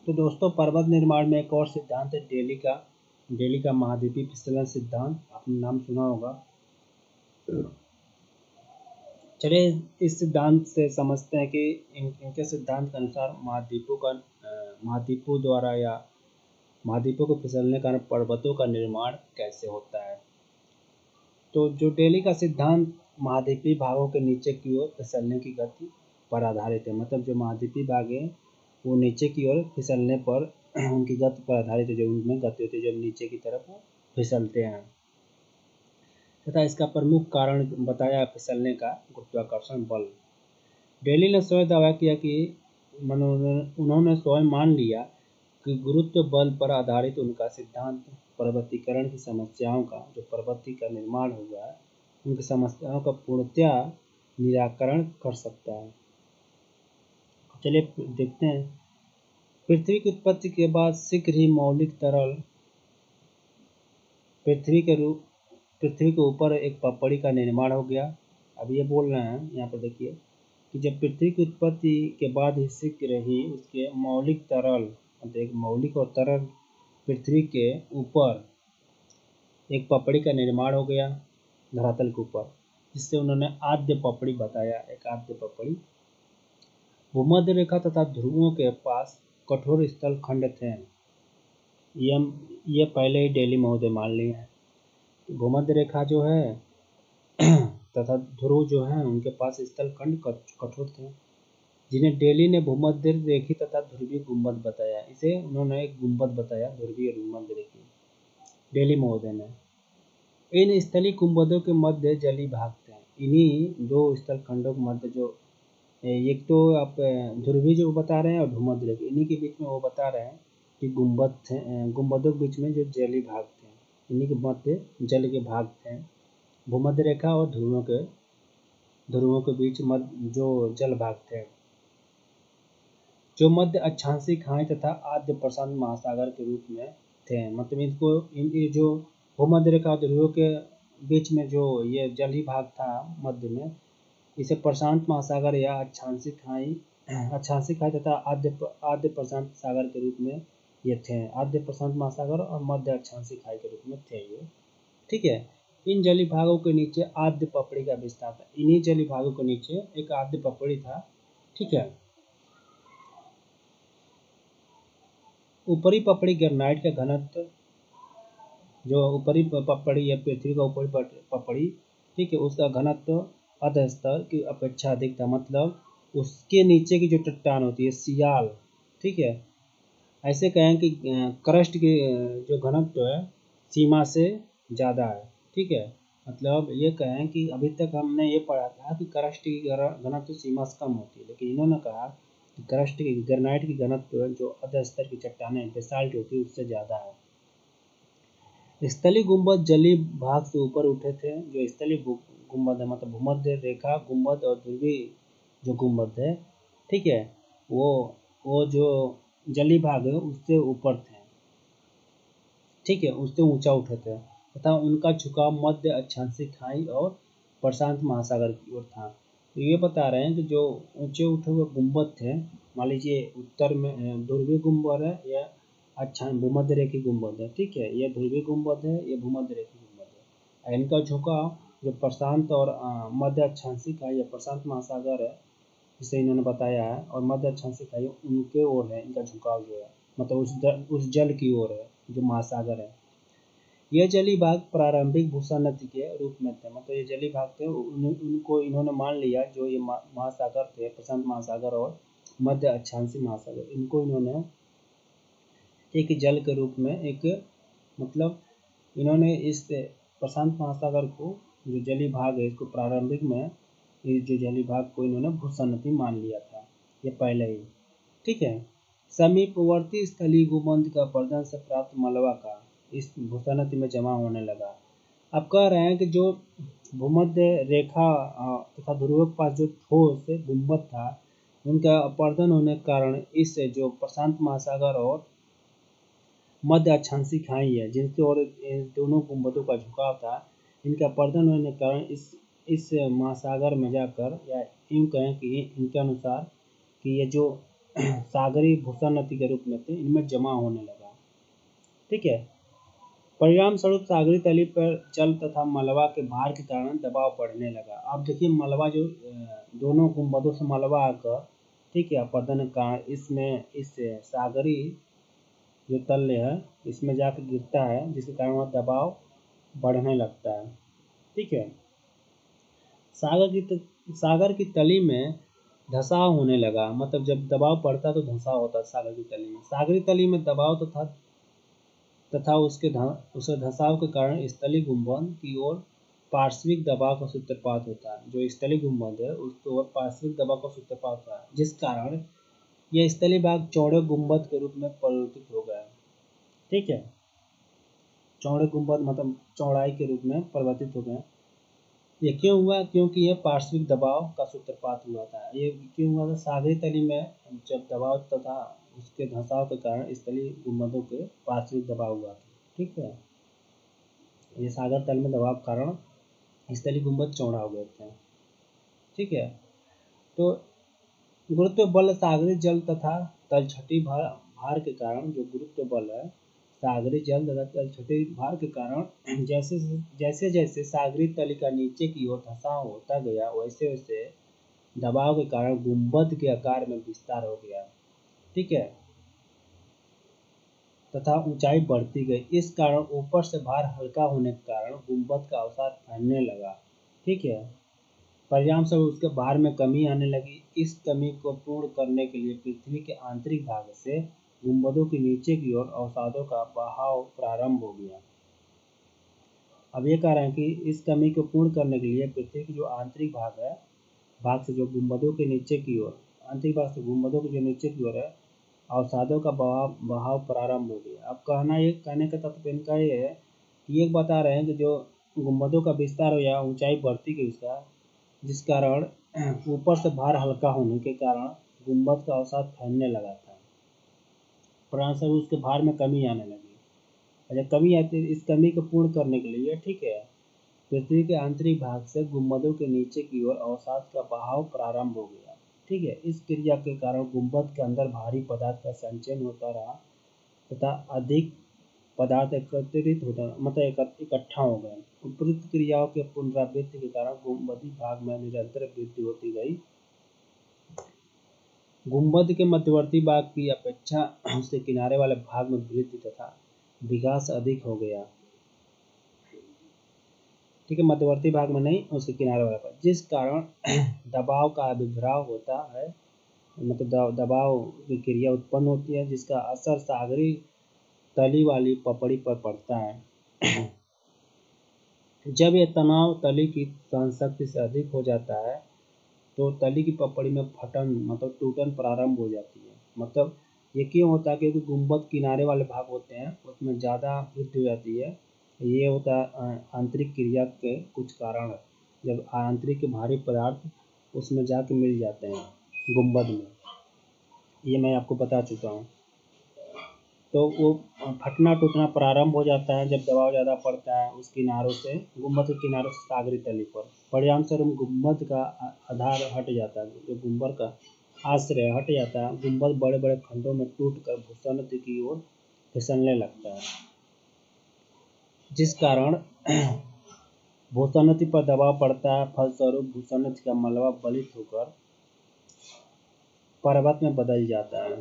तो दोस्तों पर्वत निर्माण में एक और सिद्धांत है डेली का महाद्वीपीय फिसलन सिद्धांत, आपने नाम सुना होगा। चलिए इस सिद्धांत से समझते हैं कि इनके सिद्धांत के अनुसार महाद्वीपों द्वारा या महाद्वीपों को फिसलने के कारण पर्वतों का निर्माण कैसे होता है। तो जो डेली का सिद्धांत महाद्वीपीय भागों के नीचे की ओर फिसलने की गति पर आधारित है, मतलब जो महाद्वीपीय भाग है वो नीचे की ओर फिसलने पर उनकी गति पर आधारित है, जो उनमें गति होती है जब नीचे की तरफ वो फिसलते हैं, तथा इसका प्रमुख कारण बताया फिसलने का गुरुत्वाकर्षण बल। डेली ने स्वयं दावा किया कि उन्होंने स्वयं मान लिया कि गुरुत्व बल पर आधारित उनका सिद्धांत पर्वतीकरण की समस्याओं का, जो पर्वती का निर्माण हुआ है उनकी समस्याओं का पूर्णतया निराकरण कर सकता है। चलिए देखते हैं। पृथ्वी की उत्पत्ति के बाद शीघ्र ही मौलिक तरल पृथ्वी के ऊपर एक पपड़ी का निर्माण हो गया। अब ये बोल रहे हैं यहाँ पर देखिए कि जब पृथ्वी की उत्पत्ति के बाद ही शीघ्र ही उसके मौलिक तरल, मतलब एक मौलिक और तरल पृथ्वी के ऊपर एक पपड़ी का निर्माण हो गया धरातल के ऊपर, जिससे उन्होंने आद्य पपड़ी बताया। एक आद्य पपड़ी भूमध्य रेखा तथा ध्रुवों के पास कठोर स्थल खंड थे। ये पहले ही डेली महोदय मान लिए हैं। भूमध्य रेखा जो है तथा ध्रुव जो है उनके पास स्थल खंड कठोर थे, जिन्हें डेली ने भूमध्य रेखी तथा ध्रुवीय गुंबद बताया। इसे उन्होंने एक गुंबद बताया, ध्रुवीय और भूमध्य रेखी, डेली महोदय ने। इन स्थलीय गुंबदों के मध्य जलीय भाग थे। इन्हीं दो स्थल खंडों के मध्य जो एक तो आप ध्रुवीय जो बता रहे हैं और भूमध्य रेखी, इन्हीं के बीच में वो बता रहे हैं कि गुंबद थे, गुंबदों के बीच में जो जलीय भाग थे, इन्हीं के मध्य जल के भाग थे। भूमध्य रेखा और ध्रुवों के बीच मध्य जो जल भाग थे, जो मध्य अक्षांशीय खाई तथा आद्य प्रशांत महासागर के रूप में थे। मतलब ये जो भूमध्य रेखा और ध्रुवों के बीच में जो ये जलीय भाग था मध्य में, इसे प्रशांत महासागर या अक्षांशीय खाई तथा आद्य प्रशांत सागर के रूप में ये थे। आद्य प्रशांत महासागर और मध्य अक्षांशीय खाई के रूप में थे ये, ठीक है। इन जलीय भागों के नीचे आद्य पपड़ी का विस्तार था। इन्हीं जलीय भागों के नीचे एक आद्य पपड़ी था, ठीक है। ऊपरी पपड़ी ग्रेनाइट का घनत्व, जो ऊपरी पपड़ी या पृथ्वी का ऊपरी पपड़ी, ठीक है, उसका घनत्व अध स्तर की अपेक्षा अधिक था। मतलब उसके नीचे की जो चट्टान होती है सियाल, ठीक है, ऐसे कहें कि क्रस्ट की जो घनत्व है सीमा से ज़्यादा है, ठीक है। मतलब ये कहें कि अभी तक हमने ये पढ़ा था कि क्रस्ट की घनत्व सीमा से कम होती है, लेकिन इन्होंने कहा कि क्रस्ट की ग्रेनाइट की घनत्व जो अध स्तर की चट्टानें बेसाल्ट होती है उससे ज़्यादा है। स्थलीय गुंबद जलीय भाग से ऊपर उठे थे। जो स्थलीय गुंबद है, मतलब भूमध्य रेखा गुंबद और ध्रुवीय जो गुंबद है, ठीक है, वो जो जलीय भाग है उससे ऊपर थे, ठीक है, उससे ऊंचा उठे थे तथा उनका झुकाव मध्य अक्षांशीय खाई और प्रशांत महासागर की ओर था। तो ये बता रहे हैं कि जो ऊंचे उठे हुए गुंबद थे, मान लीजिए उत्तर में ध्रुवीय गुंबद है या भूमध्य रेखी गुंबद है, ठीक है, ये ध्रुवीय गुंबद है, ये भूमध्य रेखी गुंबद है। इनका झुकाव जो प्रशांत और मध्य अक्षांशीय खाई या प्रशांत महासागर है जिसे इन्होंने बताया है, और मध्य अक्षांशीय खाई उनके ओर है इनका झुकाव जो है, मतलब उस जल की ओर है जो महासागर है। ये जलीय भाग प्रारंभिक भूसन्नति के रूप में थे। मतलब ये जलीय भाग थे, उनको इन्होंने मान लिया, जो ये महासागर थे प्रशांत महासागर और मध्य अक्षांशीय महासागर, इनको इन्होंने एक जल के रूप में मतलब इन्होंने इस प्रशांत महासागर को जो जलीय भाग है इसको प्रारंभिक में इस जो जलीय भाग को इन्होंने भूसन्नति मान लिया था, ये पहले ही, ठीक है। समीपवर्ती स्थलीय गुंबद का अपरदन से प्राप्त मलबा का इस भूसन्नति में जमा होने लगा। अब कह रहे हैं कि जो भूमध्य रेखा तथा ध्रुव के पास जो ठोस गुंबद था उनका अपरदन होने के कारण इस जो प्रशांत महासागर और मध्य अक्षांशीय खाई है जिनकी ओर दोनों गुंबदों का झुकाव था, इनका अपरदन होने के कारण इस महासागर में जाकर, या यूँ कहें कि इनके अनुसार कि ये जो सागरी भूषणनदी के रूप में थे, इनमें जमा होने लगा। ठीक है। परिणाम स्वरूप सागरी तली पर जल तथा मलबा के भार के कारण दबाव बढ़ने लगा। अब देखिए मलबा जो दोनों गुंबदों से मलबा आकर, ठीक है, अपरदन का इसमें इस सागरी जो तल है इसमें जाकर गिरता है, जिसके कारण वह दबाव बढ़ने लगता है। ठीक है। सागर की तली में धसाव होने लगा, मतलब जब दबाव पड़ता तो धसाव होता है सागर की तली में। सागरी तली में दबाव तथा उसके धसाव के कारण स्थलीय गुंबद की ओर पार्श्विक दबाव का सूत्रपात होता है। जो स्थलीय गुंबद है उसकी ओर पार्श्विक दबाव का सूत्रपात होता है, जिस कारण यह स्थलीय भाग चौड़े गुंबद के रूप में परिवर्तित हो गया। ठीक है। चौड़े गुंबद मतलब चौड़ाई के रूप में परिवर्तित हो गए। ये क्यों हुआ? क्योंकि यह पार्श्विक दबाव का सूत्रपात हुआ था। ये क्यों हुआ था? सागरी तली में जब दबाव तथा उसके धसाव के कारण स्थलीय गुंबदों के पार्श्विक दबाव हुआ था। ठीक है। ये सागर तल में दबाव के कारण स्थलीय गुंबद चौड़ा हो गए थे। ठीक है। तो गुरुत्व बल सागरी जल तथा तलछटी भार के कारण, जो गुरुत्व बल है सागरी जल तथा तलछटी भार के कारण जैसे जैसे सागरी तली का नीचे की ओर धंसाव होता गया, वैसे वैसे दबाव के कारण गुंबद के आकार में विस्तार हो गया। ठीक है। तथा ऊंचाई बढ़ती गई। इस कारण ऊपर से भार हल्का होने के कारण गुंबद का अवसाद फैलने लगा। ठीक है। परिणाम स्वरूप उसके भार में कमी आने लगी। इस कमी को पूर्ण करने के लिए पृथ्वी के आंतरिक भाग से गुंबदों के नीचे की ओर अवसादों का बहाव प्रारंभ हो गया। अब ये कह रहे हैं कि इस कमी को पूर्ण करने के लिए पृथ्वी की जो आंतरिक भाग से जो गुंबदों के नीचे की ओर, आंतरिक भाग से गुंबदों के जो नीचे की ओर है, अवसादों का बहाव प्रारंभ हो गया। अब कहने का तात्पर्य इनका ये है कि ये बता रहे हैं कि जो गुंबदों का विस्तार हो गया, ऊंचाई बढ़ती गई उसका, जिस कारण ऊपर से भार हल्का होने के कारण गुंबद का अवसाद फैलने लगा था। परिणामस्वरूप उसके भार में कमी आने लगी। जब कमी आती है, इस कमी को पूर्ण करने के लिए, ठीक है, पृथ्वी के आंतरिक भाग से गुंबदों के नीचे की ओर अवसाद का बहाव प्रारंभ हो गया। ठीक है। इस क्रिया के कारण गुंबद के अंदर भारी पदार्थ का संचयन होता रहा तथा अधिक पदार्थ एकत्रित होता, मतलब इकट्ठा हो गए। उपयुक्त क्रियाओं के पुनरावृत्ति के कारण गुंबदी भाग में निरंतर वृद्धि होती गई। गुंबद के मध्यवर्ती भाग की अपेक्षा उसके किनारे वाले भाग में वृद्धि तथा विकास अधिक हो गया। ठीक है। मध्यवर्ती भाग में नहीं, उसके किनारे वाला भाग, जिस कारण दबाव का अभिभ्राव होता है, मतलब दबाव की क्रिया उत्पन्न होती है, जिसका असर सागरी तली वाली पपड़ी पर पड़ता है। जब यह तनाव तली की सहनशक्ति से अधिक हो जाता है तो तली की पपड़ी में फटन, मतलब टूटन प्रारंभ हो जाती है। मतलब ये क्यों होता है? क्योंकि गुंबद किनारे वाले भाग होते हैं उसमें ज़्यादा वृद्धि हो जाती है। ये होता है आंतरिक क्रिया के कुछ कारण है। जब आंतरिक भारी पदार्थ उसमें जाके मिल जाते हैं गुंबद में, ये मैं आपको बता चुका हूँ। तो वो फटना टूटना प्रारंभ हो जाता है जब दबाव ज़्यादा पड़ता है उस किनारों से, गुंबद के किनारों से सागरी तली पर। परिणाम स्वरूप गुंबद का आधार हट जाता है, जो गुंबद का आश्रय हट जाता है। गुंबद बड़े बड़े खंडों में टूटकर भूषणनदी की ओर फिसलने लगता है, जिस कारण भूषणनदी पर दबाव पड़ता है। फलस्वरूप भूषणनदी का मलबा बलित होकर पर्वत में बदल जाता है।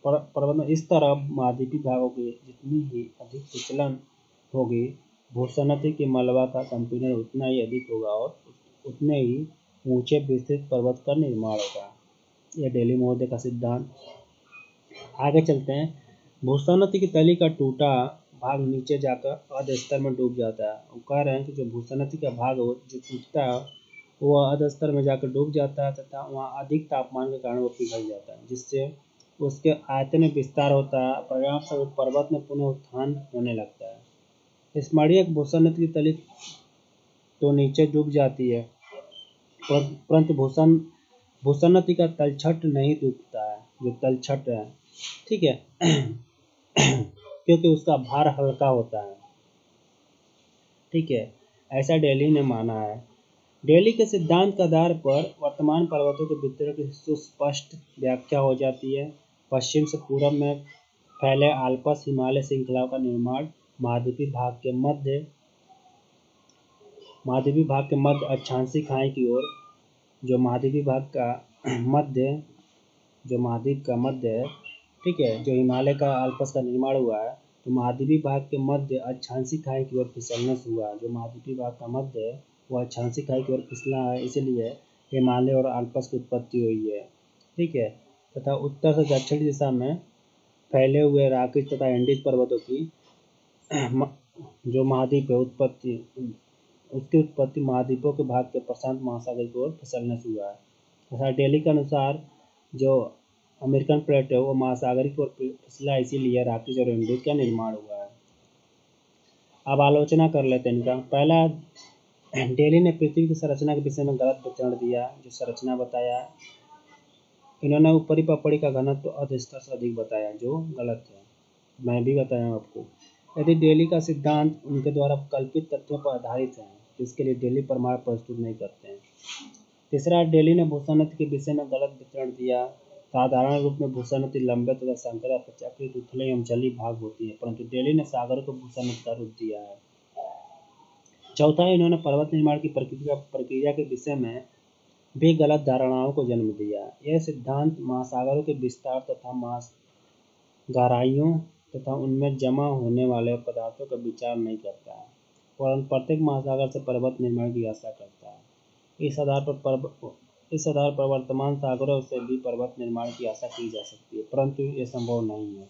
पर्वत में इस तरह महाद्वीपीय भागों की जितनी ही अधिक विचलन होगी, भूषणनदी के मलबा का संपीड़न उतना ही अधिक होगा और उतने ही ऊंचे विस्तृत पर्वत का निर्माण होगा। यह डेली महोदय का सिद्धांत। आगे चलते हैं। भूषणनदी की तली का टूटा भाग नीचे जाकर अध स्तर में डूब जाता है। वो कह रहे हैं कि जो भूषणनदी का भाग जो टूटता है वो अध स्तर में जाकर डूब जाता है तथा वहाँ अधिक तापमान के कारण वो पिघल जाता है, जिससे उसके आयतन में विस्तार होता है। परिणाम स्वरूप पर्वत में पुनः उत्थान होने लगता है। स्मरणीय भूषणनदी की तली तो नीचे डूब जाती है, परंतु भूषणनदी का तलछट नहीं डूबता है, जो तलछट है, ठीक है, क्योंकि उसका भार हल्का होता है। ठीक है। ऐसा डेली ने माना है। डेली के सिद्धांत के आधार पर वर्तमान पर्वतों के वितरण की सुस्पष्ट व्याख्या हो जाती है। पश्चिम से पूरब में फैले आल्पस हिमालय श्रृंखला का निर्माण महाद्वीपीय भाग के मध्य अक्षांशीय खाई की ओर, जो महाद्वीपीय भाग का मध्य जो महाद्वीप का मध्य है, ठीक है, जो हिमालय का आल्पस का निर्माण हुआ है, तो महाद्वीपीय भाग के मध्य अक्षांशीय खाई की ओर फिसलने से हुआ। जो महाद्वीपीय भाग का मध्य है वो अक्षांशीय खाई की ओर फिसला है, इसलिए हिमालय और आल्पस की उत्पत्ति हुई है, ठीक है। तथा उत्तर से दक्षिण दिशा में फैले हुए रॉकीज तथा एंडीज पर्वतों की जो महाद्वीप है उसकी उत्पत्ति महाद्वीपों के भाग के प्रशांत महासागर की ओर फिसलने से हुआ है। तथा डेली के अनुसार जो अमेरिकन प्लेट है वो महासागर की ओर फिसला, इसीलिए रॉकीज और एंडीज का निर्माण हुआ है। अब आलोचना कर लेते हैं इनका। पहला, डेली ने पृथ्वी की संरचना के विषय में गलत विवरण दिया। जो संरचना बताया, इन्होंने ऊपरी पपड़ी का घनत्व अधस्तर से अधिक बताया, जो गलत है। मैं भी बताया आपको। यदि डेली का सिद्धांत उनके द्वारा कल्पित तथ्यों पर आधारित है, जिसके लिए डेली प्रमाण प्रस्तुत नहीं करते हैं। तीसरा, डेली ने भूषणत्व के विषय में गलत विवरण दिया। साधारण रूप में भूषणत्व लंबे तथा संकर अपेक्षाकृत उथले एवं जलीय भाग होती है, परंतु डेली ने सागर को भूषणत्व का रूप दिया है। चौथा, इन्होंने पर्वत निर्माण की प्रक्रिया के विषय में भी गलत धारणाओं को जन्म दिया। यह सिद्धांत महासागरों के विस्तार तथा गहराइयों तथा उनमें जमा होने वाले पदार्थों का विचार नहीं करता है, परंतु प्रत्येक महासागर से पर्वत निर्माण की आशा करता है। इस आधार पर वर्तमान सागरों से भी पर्वत निर्माण की आशा की जा सकती है, परंतु यह संभव नहीं है,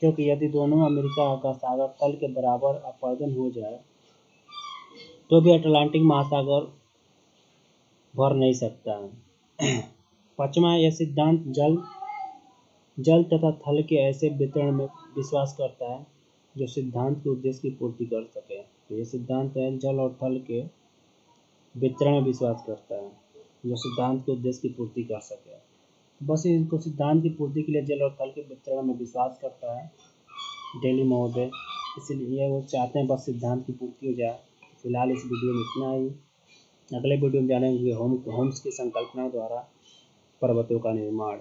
क्योंकि यदि दोनों अमेरिका का सागर तल के बराबर अपरदन हो जाए तो भी अटलांटिक महासागर भर नहीं सकता है। पांचवा, यह सिद्धांत जल तथा थल के ऐसे वितरण में विश्वास करता है जो सिद्धांत के उद्देश्य की पूर्ति कर सके। तो यह सिद्धांत है जल और थल के वितरण में विश्वास करता है जो सिद्धांत के उद्देश्य की पूर्ति कर सके। बस इनको सिद्धांत की पूर्ति के लिए जल और थल के वितरण में विश्वास करता है डेली महोदय, इसलिए वो चाहते हैं बस सिद्धांत की पूर्ति हो जाए। फिलहाल इस वीडियो में इतना ही। अगले वीडियो में जानेंगे होम्स की संकल्पना द्वारा पर्वतों का निर्माण।